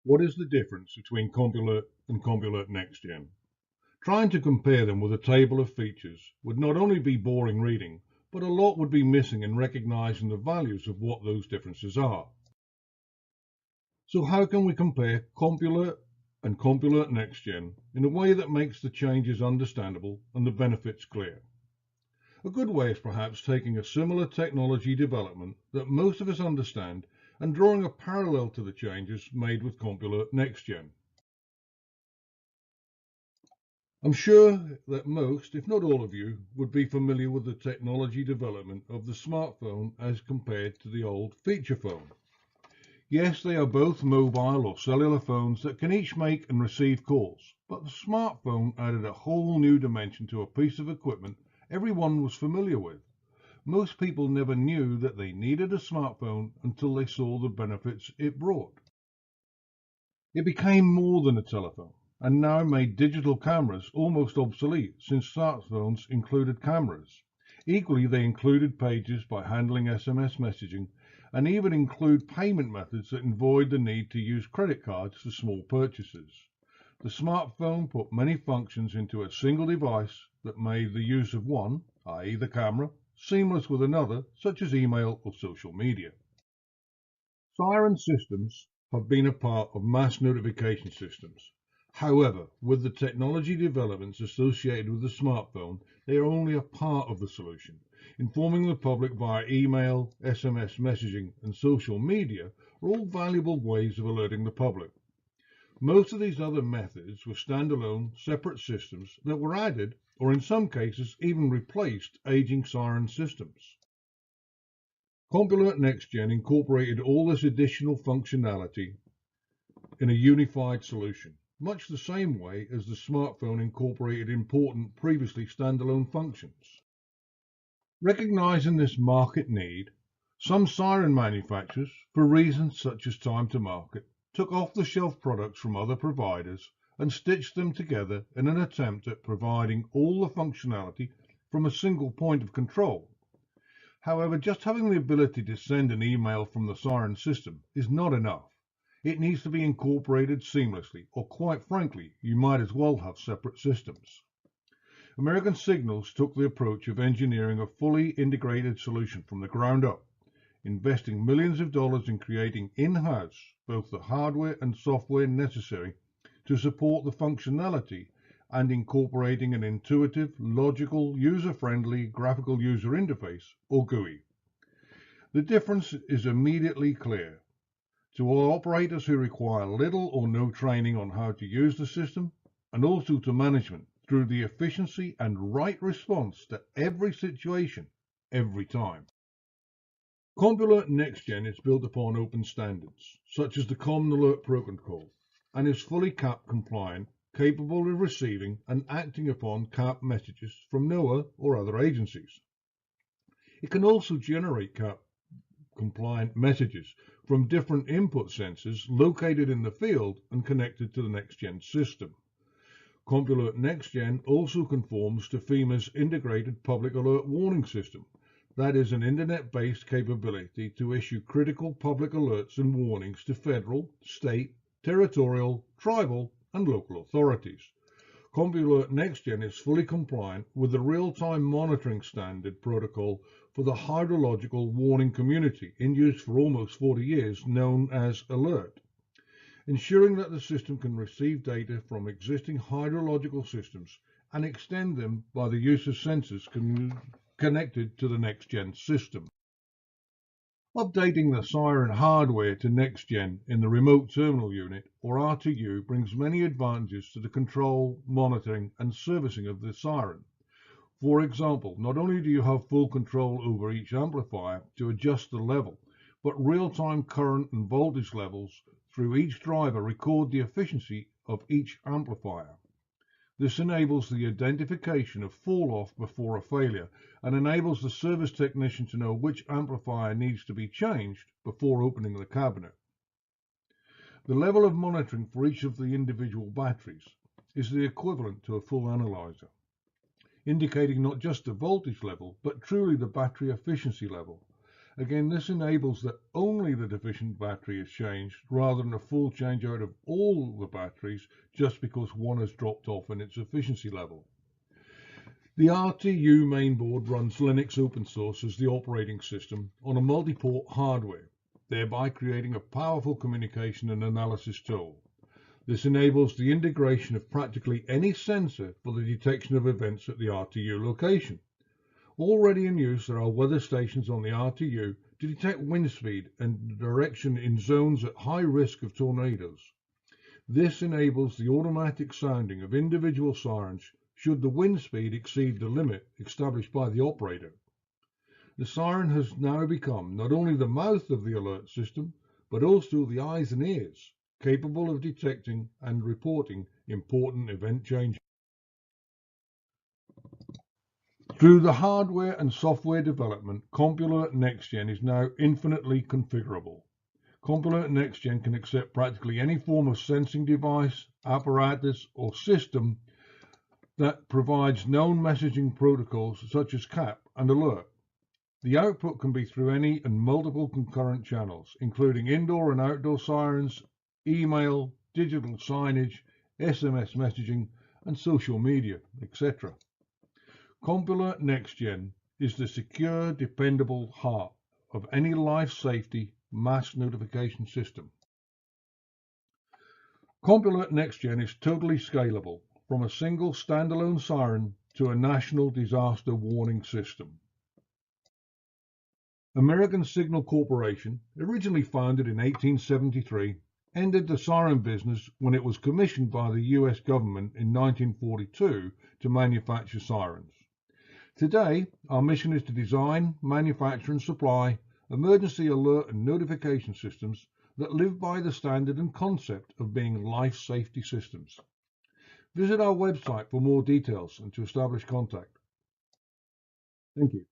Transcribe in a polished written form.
What is the difference between CompuLert and CompuLert NEXGen? Trying to compare them with a table of features would not only be boring reading, but a lot would be missing in recognizing the values of what those differences are. So how can we compare CompuLert and CompuLert NEXGen in a way that makes the changes understandable and the benefits clear? A good way is perhaps taking a similar technology development that most of us understand and drawing a parallel to the changes made with CompuLert NEXGen. I'm sure that most, if not all of you, would be familiar with the technology development of the smartphone as compared to the old feature phone. Yes, they are both mobile or cellular phones that can each make and receive calls, but the smartphone added a whole new dimension to a piece of equipment everyone was familiar with. Most people never knew that they needed a smartphone until they saw the benefits it brought. It became more than a telephone, and now made digital cameras almost obsolete since smartphones included cameras. Equally, they included pages by handling SMS messaging and even include payment methods that avoid the need to use credit cards for small purchases. The smartphone put many functions into a single device that made the use of one, i.e. the camera, seamless with another, such as email or social media. Siren systems have been a part of mass notification systems. However, with the technology developments associated with the smartphone, they are only a part of the solution. Informing the public via email, SMS messaging, and social media are all valuable ways of alerting the public. Most of these other methods were standalone, separate systems that were added, or in some cases even replaced, aging siren systems. CompuLert NEXGen incorporated all this additional functionality in a unified solution, much the same way as the smartphone incorporated important previously standalone functions. Recognizing this market need, some siren manufacturers, for reasons such as time to market, took off-the-shelf products from other providers and stitched them together in an attempt at providing all the functionality from a single point of control. However, just having the ability to send an email from the siren system is not enough. It needs to be incorporated seamlessly, or quite frankly, you might as well have separate systems. American Signals took the approach of engineering a fully integrated solution from the ground up, investing millions of dollars in creating in-house both the hardware and software necessary to support the functionality and incorporating an intuitive, logical, user-friendly graphical user interface, or GUI. The difference is immediately clear. To all operators who require little or no training on how to use the system, and also to management through the efficiency and right response to every situation, every time. CompuLert NEXGen is built upon open standards, such as the CompuLert Protocol, and is fully CAP compliant, capable of receiving and acting upon CAP messages from NOAA or other agencies. It can also generate CAP compliant messages from different input sensors located in the field and connected to the NEXGen system. CompuLert NEXGen also conforms to FEMA's integrated public alert warning system. That is an internet-based capability to issue critical public alerts and warnings to federal, state, territorial, tribal, and local authorities. CompuLert NEXGen is fully compliant with the real-time monitoring standard protocol for the hydrological warning community in use for almost 40 years, known as ALERT, ensuring that the system can receive data from existing hydrological systems and extend them by the use of sensors connected to the NEXGen system. Updating the siren hardware to NEXGen in the remote terminal unit, or RTU, brings many advantages to the control, monitoring, and servicing of the siren. For example, not only do you have full control over each amplifier to adjust the level, but real-time current and voltage levels through each driver record the efficiency of each amplifier. This enables the identification of fall-off before a failure and enables the service technician to know which amplifier needs to be changed before opening the cabinet. The level of monitoring for each of the individual batteries is the equivalent to a full analyzer, indicating not just the voltage level, but truly the battery efficiency level. Again, this enables that only the deficient battery is changed rather than a full change out of all the batteries just because one has dropped off in its efficiency level. The RTU mainboard runs Linux open source as the operating system on a multi-port hardware, thereby creating a powerful communication and analysis tool. This enables the integration of practically any sensor for the detection of events at the RTU location. Already in use, there are weather stations on the RTU to detect wind speed and direction in zones at high risk of tornadoes. This enables the automatic sounding of individual sirens should the wind speed exceed the limit established by the operator. The siren has now become not only the mouth of the alert system, but also the eyes and ears, capable of detecting and reporting important event changes. Through the hardware and software development, CompuLert NEXGen is now infinitely configurable. CompuLert NEXGen can accept practically any form of sensing device, apparatus, or system that provides known messaging protocols such as CAP and alert. The output can be through any and multiple concurrent channels, including indoor and outdoor sirens, email, digital signage, SMS messaging, and social media, etc. CompuLert NEXGen is the secure, dependable heart of any life safety mass notification system. CompuLert NEXGen is totally scalable, from a single standalone siren to a national disaster warning system. American Signal Corporation, originally founded in 1873, ended the siren business when it was commissioned by the US government in 1942 to manufacture sirens. Today, our mission is to design, manufacture and supply emergency alert and notification systems that live by the standard and concept of being life safety systems. Visit our website for more details and to establish contact. Thank you.